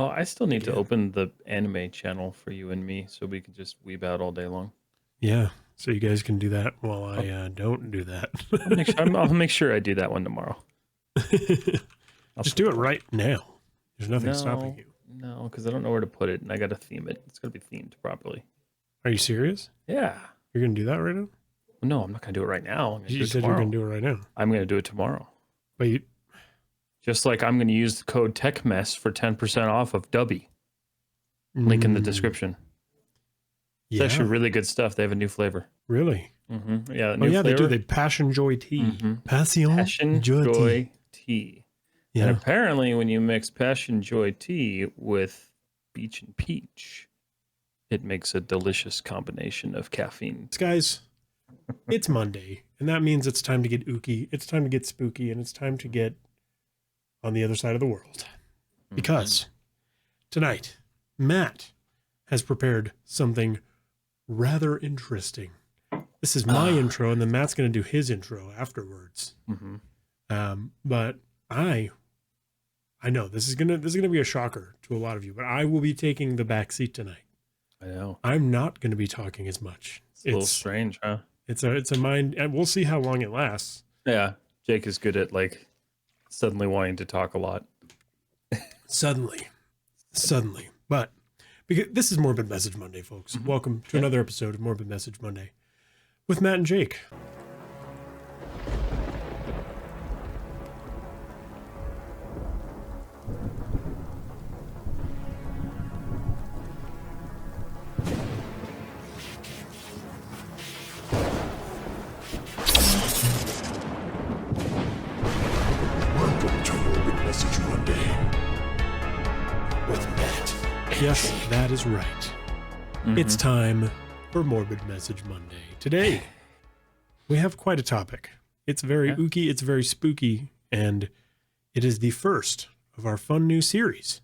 Oh, I still need to Yeah. open the anime channel for you and me so we can just weeb out all day long. Yeah. So you guys can do that while I'll, I don't do that. I'll make sure I do that one tomorrow. Just do it right now. There's nothing stopping you. No, because I don't know where to put it, and I got to theme it. It's got to be themed properly. Are you serious? Yeah. You're going to do that right now? No, I'm not going to do it right now. I'm going to do You it said tomorrow. you're going to do it right now. I'm going to do it tomorrow. But you... Just like I'm going to use the code TechMess for 10% off of Dubby. Link in the description. It's actually really good stuff. They have a new flavor. Really? Mm-hmm. Yeah. Oh, yeah, flavor. They do. They Passion Joy Tea. Mm-hmm. Passion Joy tea. Yeah. And apparently when you mix Passion Joy tea with Beach and Peach, it makes a delicious combination of caffeine. Guys, it's Monday, and that means it's time to get ooky, it's time to get spooky, and it's time to get on the other side of the world. Because tonight, Matt has prepared something rather interesting. This is my intro, and then Matt's going to do his intro afterwards. But I know this is gonna be a shocker to a lot of you, but I will be taking the back seat tonight. I know. I'm not going to be talking as much. It's a little strange, huh? It's a mind, and we'll see how long it lasts. Yeah, Jake is good at like suddenly wanting to talk a lot. Suddenly, but because this is Morbid Message Monday, folks. Welcome to another episode of Morbid Message Monday with Matt and Jake. Yes, that is right. It's time for Morbid Message Monday. Today, we have quite a topic. It's very ooky, it's very spooky, and it is the first of our fun new series.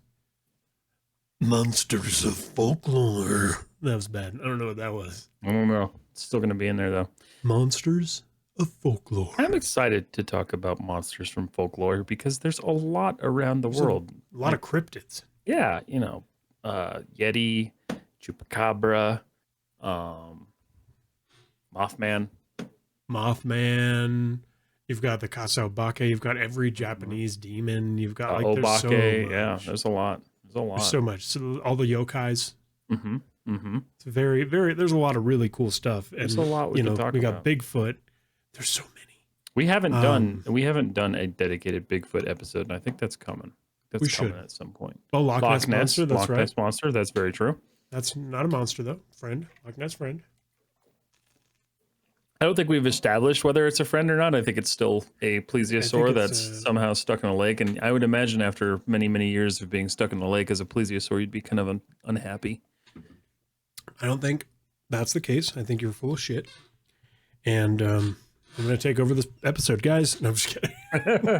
Monsters of Folklore. That was bad. I don't know what that was. I don't know. It's still going to be in there, though. Monsters of Folklore. I'm excited to talk about monsters from folklore because there's a lot around the world. A lot of cryptids. Yeah, you know. Yeti, Chupacabra, Mothman. You've got the Kasabake. You've got every Japanese demon. You've got Obake. There's so much. Yeah, there's a lot. There's so much. So all the yokais. It's very, very. There's a lot of really cool stuff. And, there's a lot we can talk about. We got Bigfoot. There's so many. We haven't done a dedicated Bigfoot episode, and I think that's coming. That's coming at some point. Oh, Loch Ness Monster. That's Loch right. Ness Monster. That's very true. That's not a monster though. Friend. Loch Ness friend. I don't think we've established whether it's a friend or not. I think it's still a plesiosaur that's somehow stuck in a lake. And I would imagine after many, many years of being stuck in the lake as a plesiosaur, you'd be kind of unhappy. I don't think that's the case. I think you're full of shit. And I'm going to take over this episode, guys. No, I'm just kidding.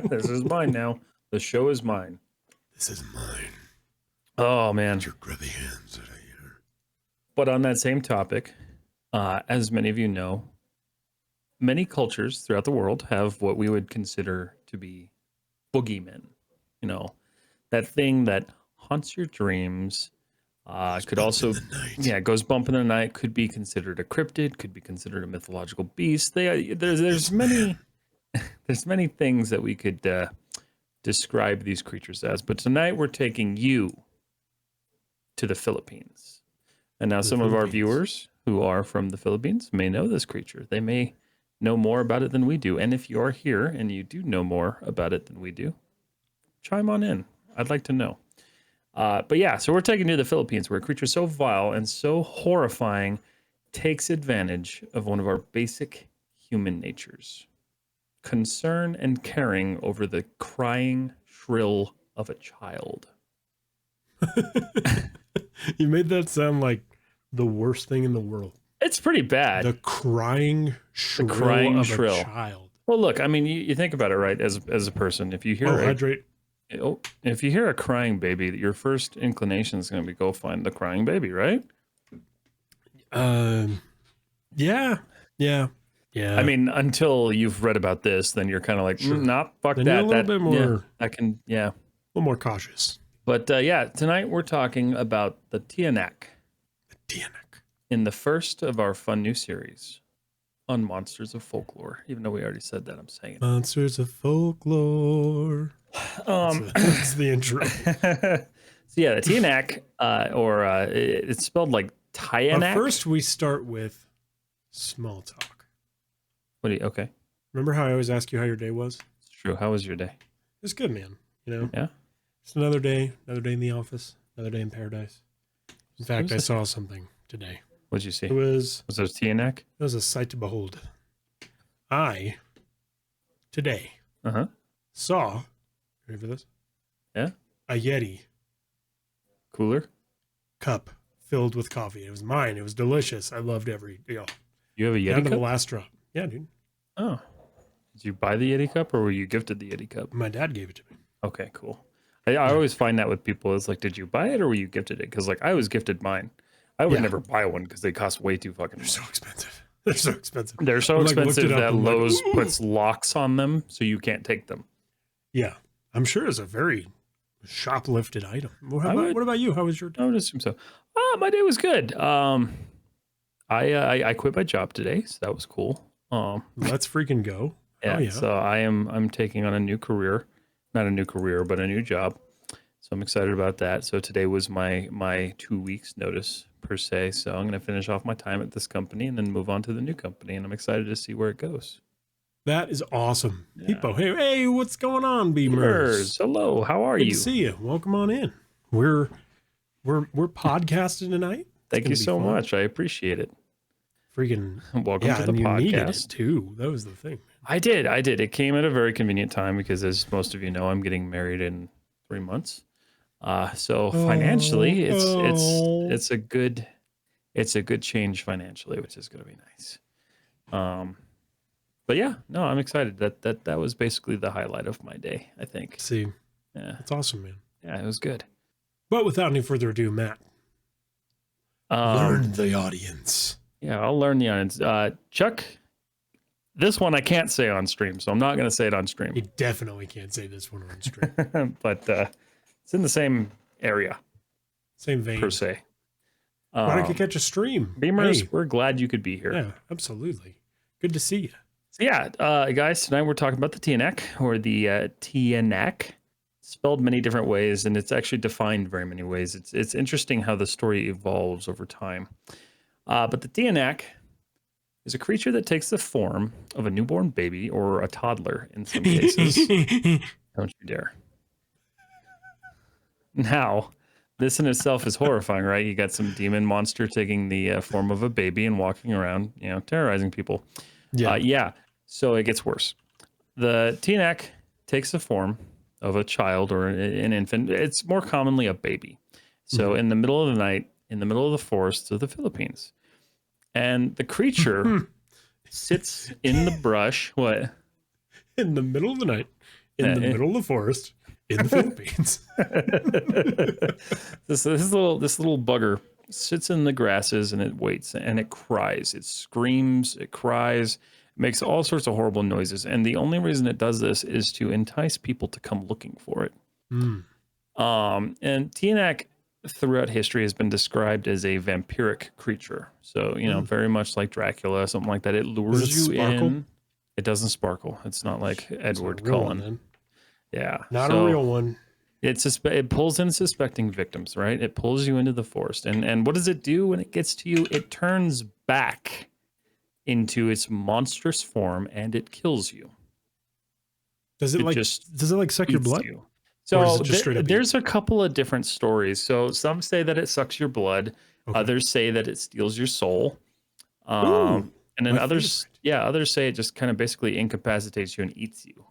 This is mine now. The show is mine. This is mine. Oh, man. Get your grubby hands out of here. But on that same topic, as many of you know, many cultures throughout the world have what we would consider to be boogeymen. You know, that thing that haunts your dreams. Could also, goes bump in the night. Could be considered a cryptid. Could be considered a mythological beast. There's many things that we could describe these creatures as. But tonight we're taking you to the Philippines. And now some of our viewers who are from the Philippines may know this creature. They may know more about it than we do. And if you are here and you do know more about it than we do, chime on in. I'd like to know. But yeah, so we're taking you to the Philippines, where a creature so vile and so horrifying takes advantage of one of our basic human natures: concern and caring over the crying shrill of a child. You made that sound like the worst thing in the world. It's pretty bad. The crying shrill of a child. Well, look, I mean, you think about it, right? As a person, if you hear if you hear a crying baby, your first inclination is going to be go find the crying baby, right? Yeah. I mean, until you've read about this, then you're kind of like, nah, fuck then that. You're a little bit more. Yeah, a little more cautious. But yeah, tonight we're talking about the Tiyanak Tiyanak. in the first of our fun new series on Monsters of Folklore. Even though we already said that, I'm saying Monsters of Folklore. it. That's the intro. So yeah, the Tiyanak, it's spelled like Tiyanak. But first, we start with small talk. Okay. Remember how I always ask you how your day was? It's true. How was your day? It's good, man. You know? Yeah. It's another day in the office, another day in paradise. In fact, I saw something today. What'd you see? Was there Tiyanak? It was a sight to behold. I, today, saw, ready for this? Yeah. A Yeti Cooler? cup filled with coffee. It was mine. It was delicious. I loved You have a Yeti down to the cup? last drop. Yeah, dude. Oh. Did you buy the Yeti cup or were you gifted the Yeti cup? My dad gave it to me. Okay, cool. I always find that with people is like, did you buy it or were you gifted it? Because like I was gifted mine. I would never buy one because they cost way too fucking much. They're so expensive. They're so expensive. They're so expensive that Lowe's like, puts locks on them so you can't take them. Yeah. I'm sure it's a very shoplifted item. What about you? How was your day? I would assume so. My day was good. I quit my job today, so that was cool. Let's freaking go. Yeah, so I'm taking on a new career. Not a new career, but a new job. So I'm excited about that. So today was my 2 weeks notice per se. So I'm going to finish off my time at this company and then move on to the new company. And I'm excited to see where it goes. That is awesome. Yeah. People, hey, what's going on, Beamers? Hello, how are Good you? to see you. Welcome on in. We're podcasting tonight. Thank you so much. I appreciate it. Freaking welcome to the you podcast. Needed it too. That was the thing. I did. It came at a very convenient time because, as most of you know, I'm getting married in 3 months. So financially, it's a good change financially, which is going to be nice. But yeah, no, I'm excited. That was basically the highlight of my day, I think. See, yeah, that's awesome, man. Yeah, it was good. But without any further ado, Matt, learn the audience. Yeah, I'll learn the audience. Chuck, this one I can't say on stream, so I'm not going to say it on stream. You definitely can't say this one on stream. But it's in the same area. Same vein. Per se. Why don't you catch a stream? Beamers, we're glad you could be here. Yeah, absolutely. Good to see you. So yeah, guys, tonight we're talking about the Tiyanak, or the Tiyanak. Spelled many different ways, and it's actually defined very many ways. It's interesting how the story evolves over time. But the Tiyanak is a creature that takes the form of a newborn baby or a toddler in some cases. Don't you dare. Now, this in itself is horrifying, right? You got some demon monster taking the form of a baby and walking around, terrorizing people. Yeah. So it gets worse. The Tiyanak takes the form of a child or an infant. It's more commonly a baby. So in the middle of the night, in the middle of the forests of the Philippines. And the creature sits in the brush. What? In the middle of the night, in the middle of the forest, in the Philippines. This little bugger sits in the grasses and it waits and it cries. It screams, it cries, makes all sorts of horrible noises. And the only reason it does this is to entice people to come looking for it. And Tiyanak throughout history has been described as a vampiric creature. So, very much like Dracula, something like that. It lures you in. It doesn't sparkle. It's not like Edward Cullen. Yeah. Not a real one. It pulls in suspecting victims, right? It pulls you into the forest. And what does it do when it gets to you? It turns back into its monstrous form and it kills you. Does it suck your blood? You. So there's a couple of different stories. So some say that it sucks your blood. Okay. Others say that it steals your soul. And then others say it just kind of basically incapacitates you and eats you.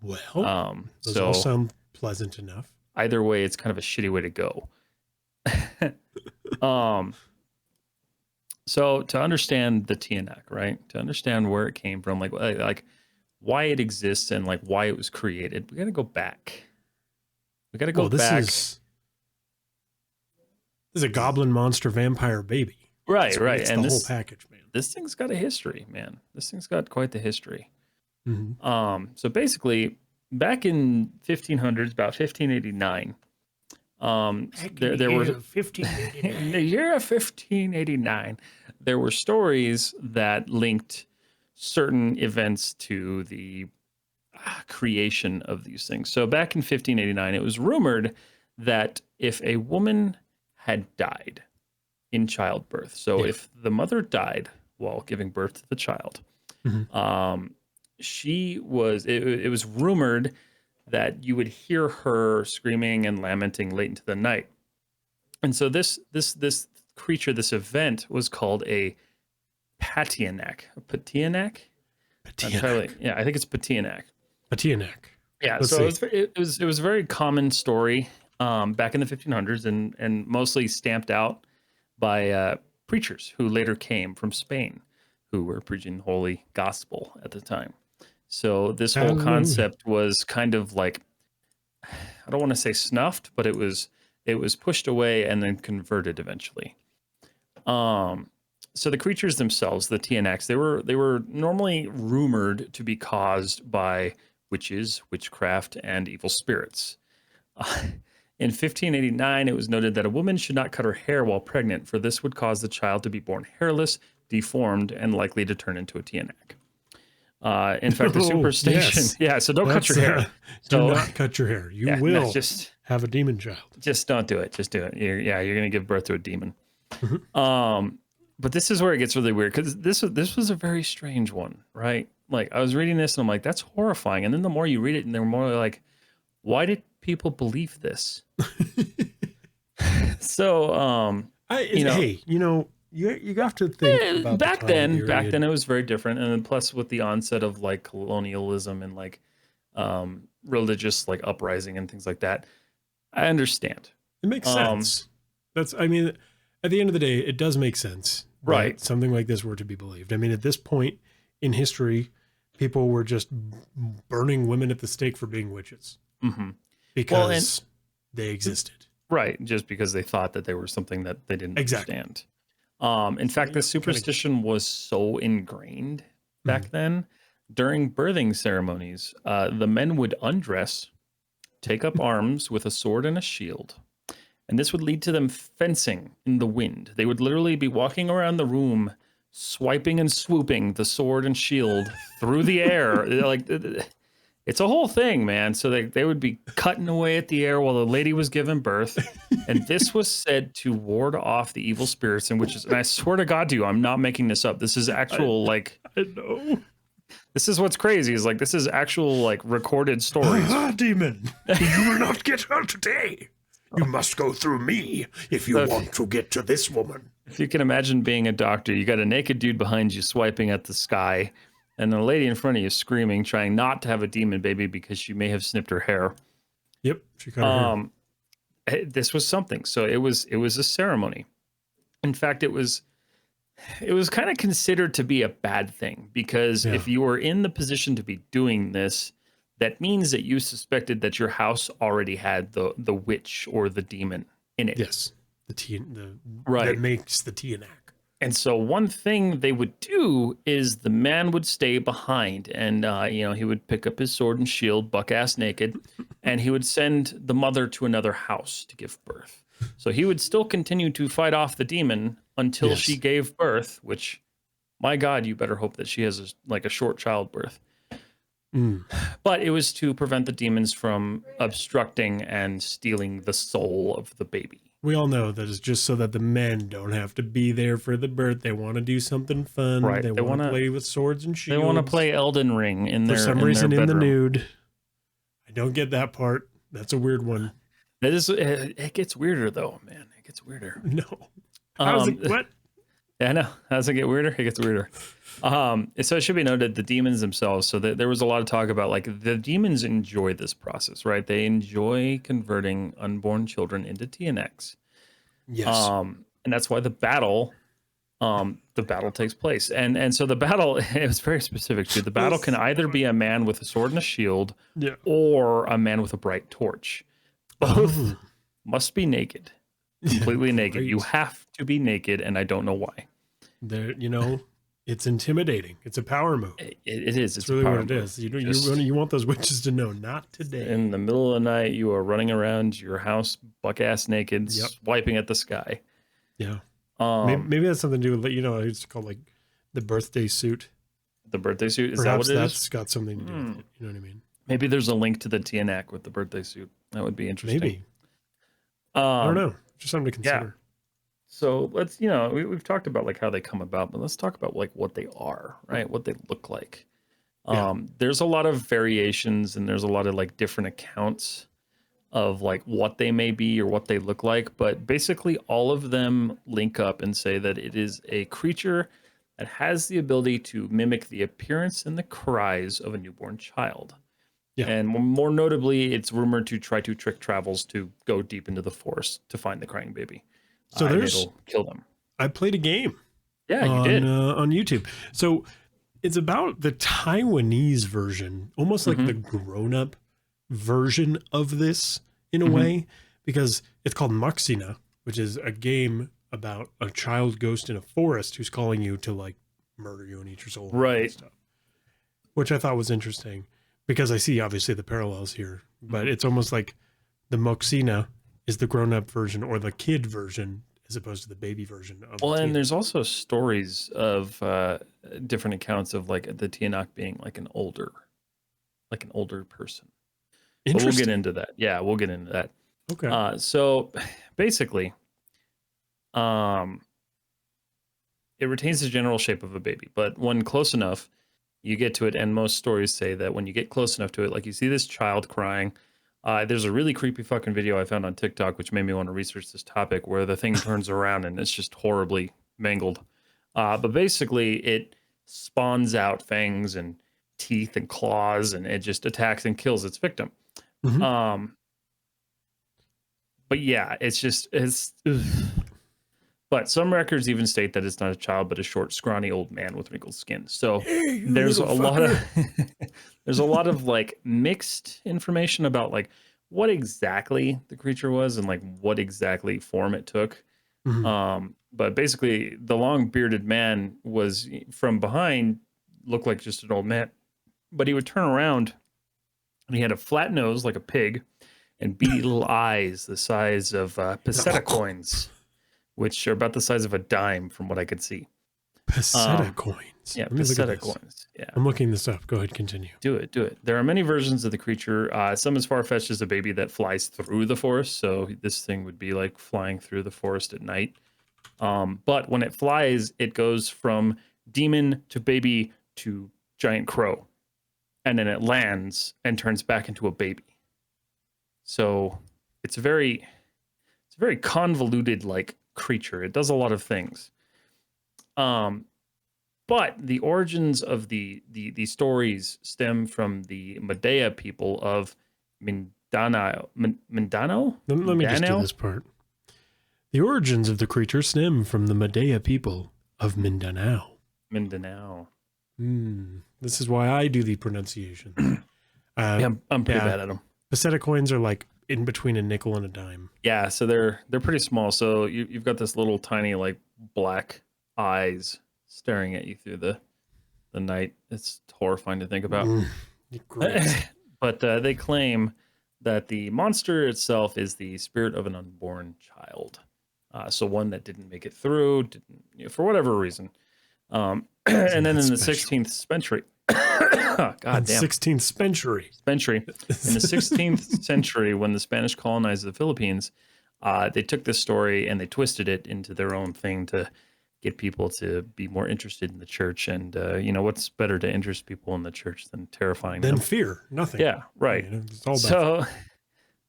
Well, those all sound pleasant enough. Either way, it's kind of a shitty way to go. So to understand the Tiyanak, right? To understand where it came from, like why it exists and like why it was created, we got to go back. This is a goblin monster vampire baby. Right. It's and the whole package, man. This thing's got a history, man. This thing's got quite the history. So basically, back in 1500s, about 1589, Back in There were of 1589. in the year of 1589, there were stories that linked certain events to the creation of these things. So back in 1589, it was rumored that if a woman had died in childbirth, so Yeah. if the mother died while giving birth to the child, Mhm. it was rumored that you would hear her screaming and lamenting late into the night. And so this creature, this event was called a Patianak. A Patianak? Tiyanak. Yeah, I think it's Patianak. Tiyanak. Yeah, Let's so see. it was a very common story back in the 1500s and mostly stamped out by preachers who later came from Spain, who were preaching holy gospel at the time. So this whole Hallelujah. concept was kind of like, I don't want to say snuffed, but it was pushed away and then converted eventually. Um, so the creatures themselves, the TNX, they were normally rumored to be caused by witches, witchcraft, and evil spirits. In 1589, it was noted that a woman should not cut her hair while pregnant, for this would cause the child to be born hairless, deformed, and likely to turn into a Tiyanak. In fact, the Oh, superstition, yes. yeah. So don't cut That's your hair. do So not cut your hair. You yeah, no, will have a demon child. just don't do it. Just do it. You're gonna give birth to a demon. Mhm. But this is where it gets really weird because this was a very strange one, right? Like I was reading this and I'm like, that's horrifying. And then the more you read it, and they're more like, why did people believe this? So, you know, Hey, you have to think about back the time back period. then it was very different, and then plus with the onset of like colonialism and like religious like uprising and things like that, I understand. It makes Um, sense. I mean, at the end of the day, it does make sense Right. that something like this were to be believed. I mean, at this point in history, people were just burning women at the stake for being witches hmm Well, and because they existed. right, just because they thought that they were something that they didn't Exactly. understand. In fact, the Yep, superstition was so ingrained Mhm. back then. During birthing ceremonies, the men would undress, take up arms with a sword and a shield, and this would lead to them fencing in the wind. They would literally be walking around the room, swiping and swooping the sword and shield through the air. Like it's a whole thing, man. So they would be cutting away at the air while the lady was giving birth. And this was said to ward off the evil spirits and witches. And I swear to God to you, I'm not making this up. This is actual, like, I know. this is what's crazy is like, this is actual, like, recorded stories. Demon, you will not get her today. You must go through me if you So want to get to this woman. if you can imagine being a doctor, you got a naked dude behind you swiping at the sky, and a lady in front of you screaming, trying not to have a demon baby because she may have snipped her hair. Yep, she cut her hair. This was something. So it was a ceremony. In fact, it was kind of considered to be a bad thing because Yeah. if you were in the position to be doing this, that means that you suspected that your house already had the witch or the demon in it. Yes, Right. that makes the Tiyanak. And so one thing they would do is the man would stay behind and, he would pick up his sword and shield, buck ass naked, and he would send the mother to another house to give birth. So he would still continue to fight off the demon until Yes. she gave birth, which, my God, you better hope that she has a short childbirth. Mm. But it was to prevent the demons from obstructing and stealing the soul of the baby. We all know that it's just so that the men don't have to be there for the birth. They want to do something fun. Right. They want to play with swords and They shields. want to play Elden Ring in for their some reason their in the bedroom. nude. I don't get that part. That's a weird one. That is, it gets weirder though, man. It gets weirder. No. How's it? What? Yeah, I know. How's it get weirder? It gets weirder. So it should be noted the demons themselves. So there was a lot of talk about like the demons enjoy this process, right? They enjoy converting unborn children into TNX. Yes. And that's why the battle takes place. And so the battle, it was very specific too. The battle can either be a man with a sword and a shield, Yeah. or a man with a bright torch. Both must be naked, completely naked. right. You have to be naked, and I don't know why. There, It's intimidating. It's a power move. It is. It's It's a really power what it move. is. You want those witches to know, not today. In the middle of the night, you are running around your house buck ass naked, Yep. swiping at the sky. Yeah. Um, Maybe that's something to do with, I used to call like the birthday suit. the birthday suit, is Perhaps that what it that's is? got something to do with it. You know what I mean? Maybe there's a link to the Tiyanak with the birthday suit. That would be interesting. Maybe. I don't know. Just something to consider. So let's, we've talked about like how they come about, but let's talk about like what they are, right? What they look like. There's a lot of variations and there's a lot of like different accounts of like what they may be or what they look like, but basically all of them link up and say that it is a creature that has the ability to mimic the appearance and the cries of a newborn child. Yeah. And more notably, it's rumored to try to trick travels to go deep into the forest to find the crying baby. So and it'll kill them. I played a game. Yeah, you did. On YouTube. So it's about the Taiwanese version, almost like the grown-up version of this in a way, because it's called Maxina, which is a game about a child ghost in a forest who's calling you to like murder you and eat your soul. Right. And stuff, which I thought was interesting because I see obviously the parallels here, but it's almost like the Moxina is the grown-up version or the kid version as opposed to the baby version of and there's also stories of different accounts of like the Tiyanak being like an older person. But we'll get into that. Yeah, we'll get into that. Okay. So basically, it retains the general shape of a baby, but when close enough, you get to it, and most stories say that when you get close enough to it, like you see this child crying. There's a really creepy fucking video I found on TikTok, which made me want to research this topic, where the thing turns around and it's just horribly mangled. But basically, it spawns out fangs and teeth and claws, and it just attacks and kills its victim. But yeah, it's. But some records even state that it's not a child, but a short, scrawny old man with wrinkled skin. So there's a lot of there's a lot of like mixed information about like what exactly the creature was and like what exactly form it took. But basically, the long bearded man was from behind looked like just an old man, but he would turn around and he had a flat nose like a pig and beady little eyes the size of peseta coins, which are about the size of a dime from what I could see. Peseta coins. Yeah, peseta coins. Yeah. I'm looking this up. Go ahead, continue. Do it. There are many versions of the creature. Some as far-fetched as a baby that flies through the forest. So this thing would be like flying through the forest at night. But when it flies, it goes from demon to baby to giant crow. And then it lands and turns back into a baby. So it's a very convoluted like creature. It does a lot of things. But the origins of the stories stem from the Madea people of Mindanao. Mindanao? Let me just do this part. The origins of the creature stem from the Madea people of Mindanao. Mindanao. This is why I do the pronunciation. Yeah, I'm pretty bad at them. Peseta coins are like in between a nickel and a dime. Yeah, so they're pretty small. So you've got this little tiny like black eyes staring at you through the night. It's horrifying to think about. But they claim that the monster itself is the spirit of an unborn child. So one that didn't make it through, for whatever reason. And then in the 16th century, God damn. 16th century. In the 16th century, when the Spanish colonized the Philippines, they took this story and they twisted it into their own thing to get people to be more interested in the church. And, what's better to interest people in the church than terrifying them? Fear. Nothing. Yeah, right. It's all about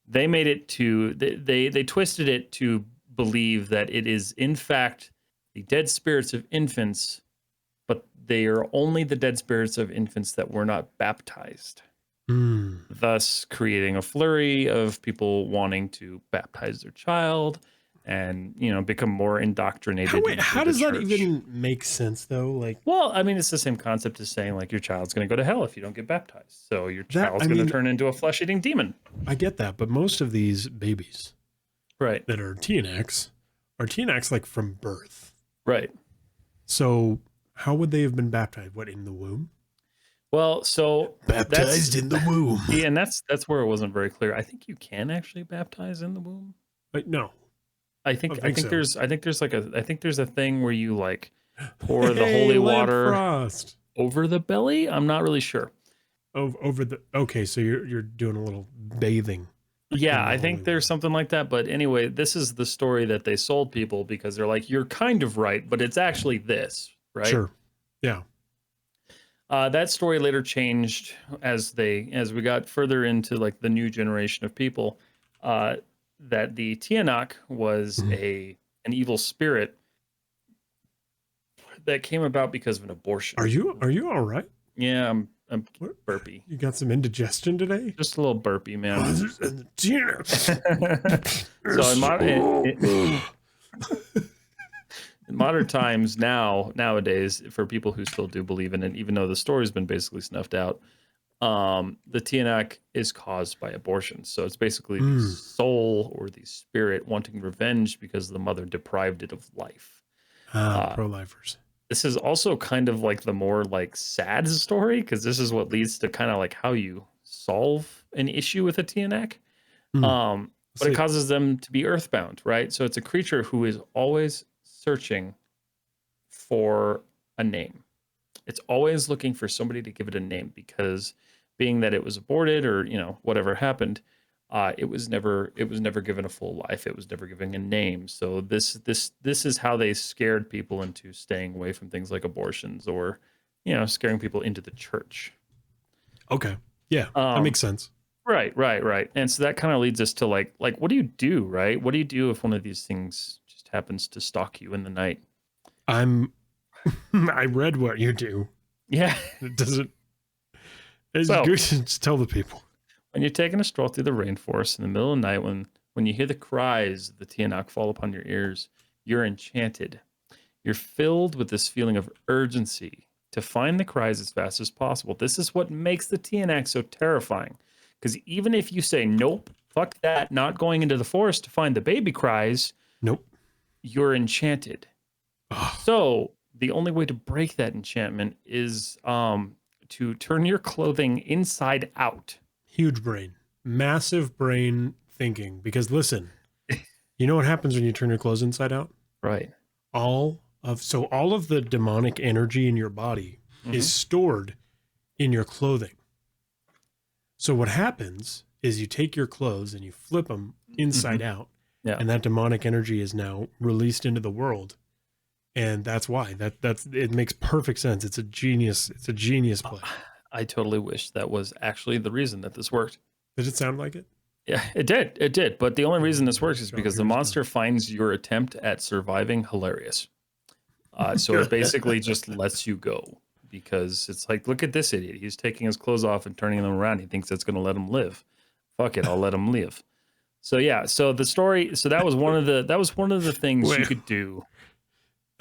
they made it to, they twisted it to believe that it is, in fact, the dead spirits of infants, but they are only the dead spirits of infants that were not baptized. Thus creating a flurry of people wanting to baptize their child and, become more indoctrinated. How does that even make sense though? It's the same concept as saying like your child's going to go to hell if you don't get baptized. So your child's going to turn into a flesh-eating demon. I get that, but most of these babies right that are Tiyanaks are Tiyanaks like from birth. Right. So how would they have been baptized? What, in the womb? Well, so Baptized in the womb. see, and that's where it wasn't very clear. I think you can actually baptize in the womb. Like, no, I think so. there's a thing where you like pour the Hey, holy Lamp water Frost. over the belly. I'm not really sure. Over the, okay, so you're doing a little bathing. Yeah, in the I holy think there's water. something like that. But anyway, this is the story that they sold people because they're like, you're kind of right, but it's actually this, right? Sure. Yeah. That story later changed as we got further into like the new generation of people. That the Tiyanak was Mhm. an evil spirit that came about because of an abortion. Are you all right? Yeah, I'm What? burpy. You got some indigestion today? Just a little burpy, man. So in modern times nowadays, for people who still do believe in it, even though the story's been basically snuffed out, the Tiyanak is caused by abortion. So it's basically the soul or the spirit wanting revenge because the mother deprived it of life. Pro-lifers. This is also kind of like the more like sad story because this is what leads to kind of like how you solve an issue with a Tiyanak. But it causes them to be earthbound, right? So it's a creature who is always searching for a name. It's always looking for somebody to give it a name because being that it was aborted or, whatever happened, it was never given a full life. It was never given a name. So this is how they scared people into staying away from things like abortions or, scaring people into the church. Okay. Yeah, that makes sense. Right. And so that kind of leads us to like what do you do, right? What do you do if one of these things just happens to stalk you in the night? I read what you do. Yeah. It doesn't. It's So, good to just tell the people. when you're taking a stroll through the rainforest in the middle of the night, when you hear the cries of the Tiyanak fall upon your ears, you're enchanted. You're filled with this feeling of urgency to find the cries as fast as possible. This is what makes the Tiyanak so terrifying. Because even if you say, nope, fuck that, not going into the forest to find the baby cries, Nope. you're enchanted. Oh, So the only way to break that enchantment is to turn your clothing inside out. huge brain. Massive brain thinking. Because listen, you know what happens when you turn your clothes inside out? Right. All of the demonic energy in your body is stored in your clothing. So what happens is you take your clothes and you flip them inside out, and that demonic energy is now released into the world. And that's why it makes perfect sense. It's a genius play. I totally wish that was actually the reason that this worked. Did it sound like it? Yeah, it did. But the only reason this works is because the monster finds your attempt at surviving hilarious. So it basically just lets you go because it's like, look at this idiot. He's taking his clothes off and turning them around. He thinks that's going to let him live. Fuck it, I'll let him live. So yeah, so the story. So that was one of the things you could do.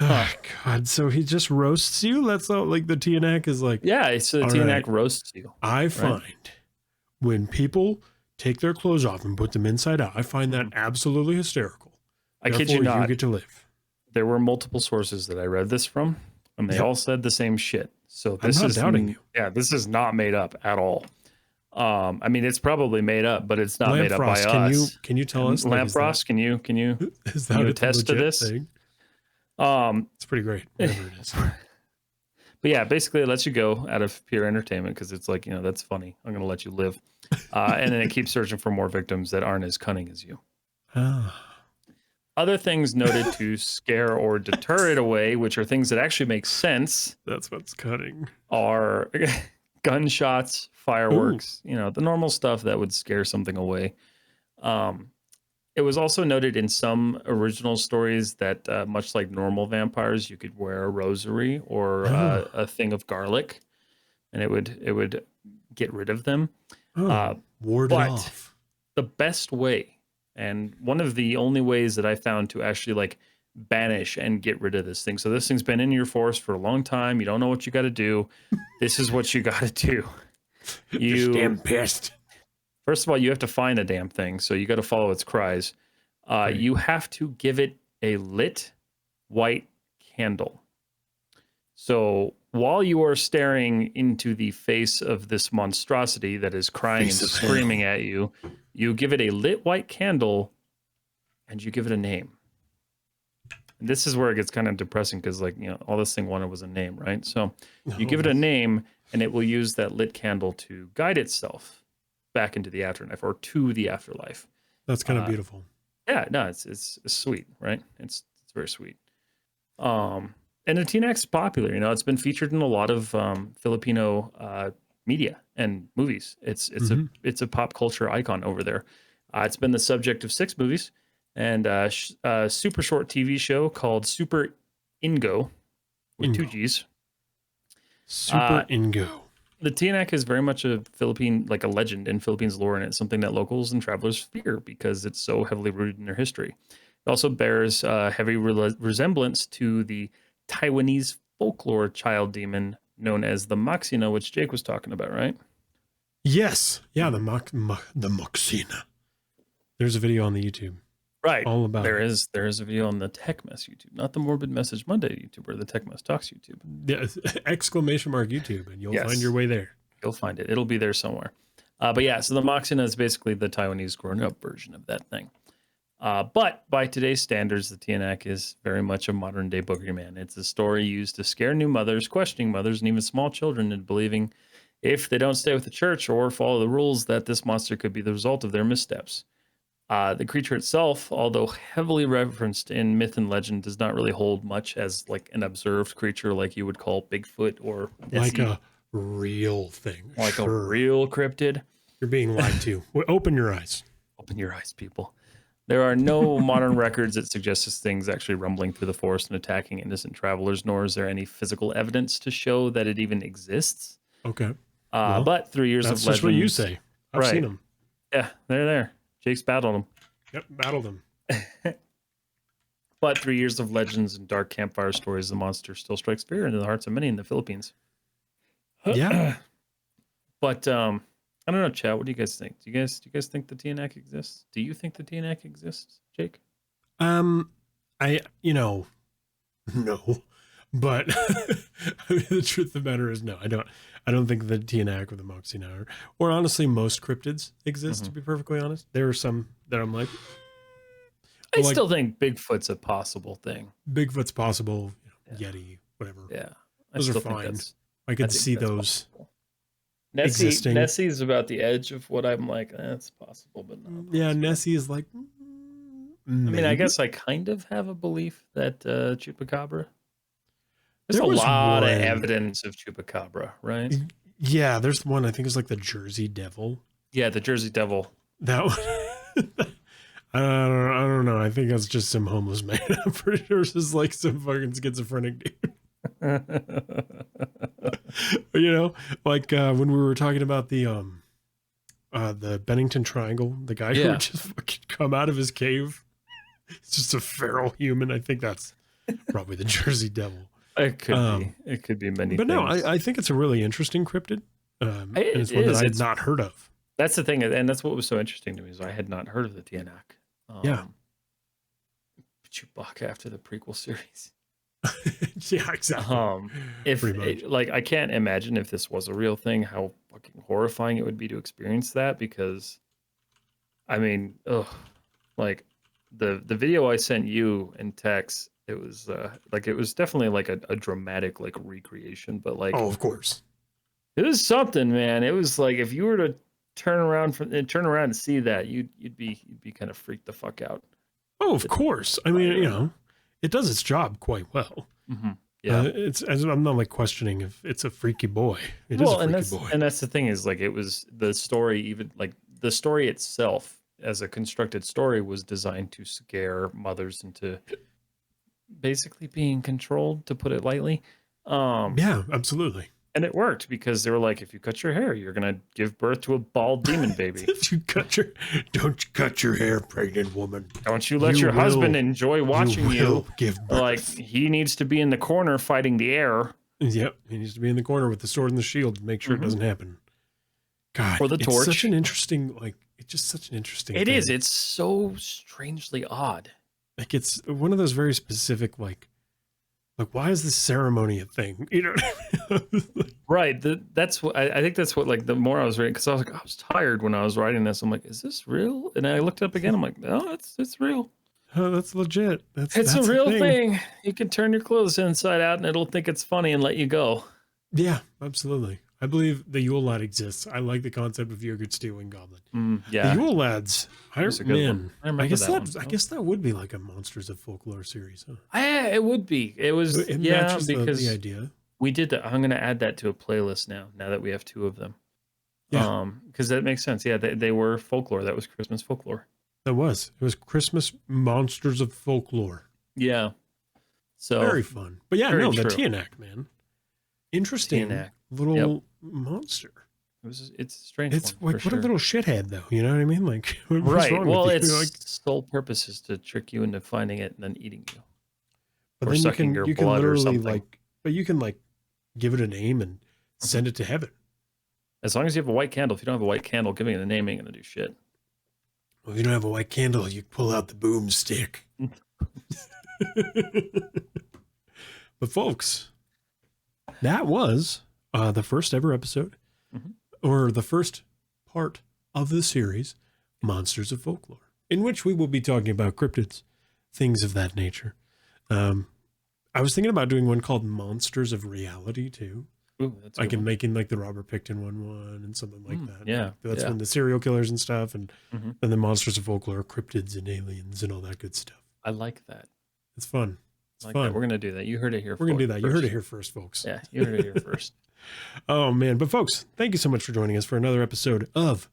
Oh God! So he just roasts you. That's not like the Tiyanak is like. Yeah, so the Tiyanak roasts you. I find when people take their clothes off and put them inside out, I find that absolutely hysterical. I kid you not. You get to live. There were multiple sources that I read this from, and they all said the same shit. So this I'm not doubting you. Yeah, this is not made up at all. I mean, it's probably made up, but it's not made up by us. Can you tell us? Lamp Frost, can you attest to this? Thing? It's pretty great. Whatever it is. But yeah, basically it lets you go out of pure entertainment because it's like, that's funny. I'm going to let you live. And then it keeps searching for more victims that aren't as cunning as you. Other things noted to scare or deter it away, which are things that actually make sense. That's what's cunning. Are gunshots, fireworks, the normal stuff that would scare something away. It was also noted in some original stories that much like normal vampires, you could wear a rosary or a thing of garlic, and it would get rid of them. Ward it off. The best way, and one of the only ways that I found to actually like banish and get rid of this thing. So this thing's been in your forest for a long time. You don't know what you got to do. This is what you got to do. You damn pissed. First of all, you have to find the damn thing, so you got to follow its cries. You have to give it a lit white candle. So while you are staring into the face of this monstrosity that is crying and Face of screaming hell. at you, you give it a lit white candle and you give it a name. And this is where it gets kind of depressing because, like, all this thing wanted was a name, right? So you give it a name and it will use that lit candle to guide itself back into the afterlife or to the afterlife. That's kind of beautiful. Yeah, no, it's sweet, right? It's very sweet. And the Tinak's popular. It's been featured in a lot of Filipino media and movies. It's a pop culture icon over there. It's been the subject of 6 movies and a super short TV show called Super Ingo with 2 G's. Super Ingo. The Tiyanak is very much a Philippine, like a legend in Philippines lore, and it's something that locals and travelers fear because it's so heavily rooted in their history. It also bears heavy resemblance to the Taiwanese folklore child demon known as the Maxina, which Jake was talking about, right? Yes. Yeah, the Moxina. There's a video on the YouTube. Right. All about there is a video on the Tech Mess YouTube, not the Morbid Message Monday YouTube or the Tech Mess Talks YouTube. Yeah, exclamation mark YouTube, and you'll find your way there. You'll find it. It'll be there somewhere. But yeah, so the Moxina is basically the Taiwanese grown up version of that thing. But by today's standards, the Tiyanak is very much a modern day boogeyman. It's a story used to scare new mothers, questioning mothers, and even small children into believing if they don't stay with the church or follow the rules that this monster could be the result of their missteps. The creature itself, although heavily referenced in myth and legend, does not really hold much as like an observed creature like you would call Bigfoot or like a real thing. Like a real cryptid. You're being lied to. Open your eyes. Open your eyes, people. There are no modern records that suggest this thing's actually rumbling through the forest and attacking innocent travelers, nor is there any physical evidence to show that it even exists. Okay. But 3 years of legends. That's just what you say. I've seen them. Yeah, they're there. Jake's battled them. Yep, battled them. But 3 years of legends and dark campfire stories, the monster still strikes fear into the hearts of many in the Philippines. Yeah. But I don't know, Chad. What do you guys think? Do you guys think the Tiyanak exists? Do you think the Tiyanak exists, Jake? No, but the truth of the matter is no. I don't think the Tiyanak or the Moxina or honestly most cryptids exist. To be perfectly honest, there are some that I'm like. I still think Bigfoot's a possible thing. Bigfoot's possible. Yeti, whatever. Yeah, those are fine. I could see those. Existing. Nessie's about the edge of what I'm like, it's possible, but not. Yeah, Nessie is like. Maybe. I mean, I guess I kind of have a belief that Chupacabra. There's a lot of evidence of Chupacabra, right? Yeah, there's one. I think it's like the Jersey Devil. Yeah, the Jersey Devil. That one. I don't know. I think that's just some homeless man. I'm pretty sure it's just like some fucking schizophrenic dude. Like when we were talking about the Bennington Triangle, the guy who would just fucking come out of his cave. It's just a feral human. I think that's probably the Jersey Devil. It could be. It could be many but things. No, I think it's a really interesting cryptid. And it's one that I had not heard of. That's the thing, and that's what was so interesting to me is I had not heard of the Tiyanak. Chewbacca after the prequel series. Yeah, exactly. I can't imagine if this was a real thing, how fucking horrifying it would be to experience that. Because, I mean, like the video I sent you in text, it was definitely like a dramatic like recreation, but like of course, it was something, man. It was like if you were to turn around and see that, you'd be kind of freaked the fuck out. Oh, of course. I mean, it does its job quite well. Mm-hmm. Yeah, I'm not like questioning if it's a freaky boy. It is a freaky boy. And that's the thing is like it was the story, even like the story itself as a constructed story was designed to scare mothers into basically being controlled, to put it lightly. Yeah, absolutely. And it worked because they were like, if you cut your hair, you're gonna give birth to a bald demon baby. Don't you cut your hair, pregnant woman. Don't you let your husband enjoy watching you. Give birth. Like he needs to be in the corner fighting the air. Yep, he needs to be in the corner with the sword and the shield to make sure it doesn't happen. God, or the torch. It's such an interesting, it's just such an interesting thing. It is. It's so strangely odd. Like it's one of those very specific, like Like, why is this ceremony a thing? You know, Right. That's what I think that's what, like, the more I was reading, because I was like, I was tired when I was writing this. I'm like, is this real? And I looked it up again. I'm like, no, it's real. oh, that's legit. It's a That's a real thing. thing. You can turn your clothes inside out and it'll think it's funny and let you go. Yeah, absolutely. I believe the Yule lad exists. I like the concept of yogurt stew and goblin. The Yeah. Yule lads, That's a good one. I remember that one. I guess that would be like a Monsters of Folklore series, huh? It would be. It was, It yeah, matches because the idea. we did that. I'm going to add that to a playlist now that we have 2 of them. Yeah. Because that makes sense. Yeah, they were folklore. That was Christmas folklore. It was Christmas Monsters of Folklore. Yeah. So Very fun. But yeah, very no, the true. Tiyanak, man. Interesting Tiyanak. little monster. It's a strange It's one. like, For what a sure. little shithead, though. You know what I mean? Like, what's Right. wrong Well, with its you? Like, sole purpose is to trick you into finding it and then eating you. but or then sucking your you can blood or literally something. like, but you can like give it a name and send it to heaven. As long as you have a white candle. If you don't have a white candle, giving it a name ain't gonna do shit. Well, if you don't have a white candle, you pull out the boomstick. But folks, that was the first ever episode, or the first part of the series, Monsters of Folklore, in which we will be talking about cryptids, things of that nature. I was thinking about doing one called Monsters of Reality too. Ooh, that's Like in making like the Robert Pickton one and something like that. Yeah. That's yeah. when the serial killers and stuff, and Mhm. then Monsters of Folklore, cryptids and aliens and all that good stuff. I like that. It's fun. It's Like fun. that. We're gonna do that. You heard it here. We're going to do that. First. You heard it here first, folks. Yeah, you heard it here first. Oh, man. But, folks, thank you so much for joining us for another episode of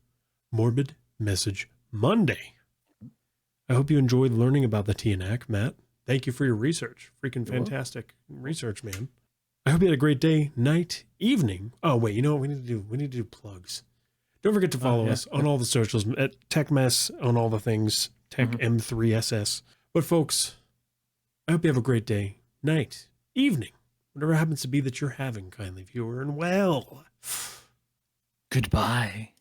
Morbid Message Monday. I hope you enjoyed learning about the Tiyanak, Matt. Thank you for your research. Freaking fantastic research, man. I hope you had a great day, night, evening. Oh, wait. You know what we need to do? We need to do plugs. Don't forget to follow us on all the socials at TechMess, on all the things, Tech M3SS. But, folks, I hope you have a great day, night, evening, whatever happens to be that you're having, kindly viewer, and well, Goodbye.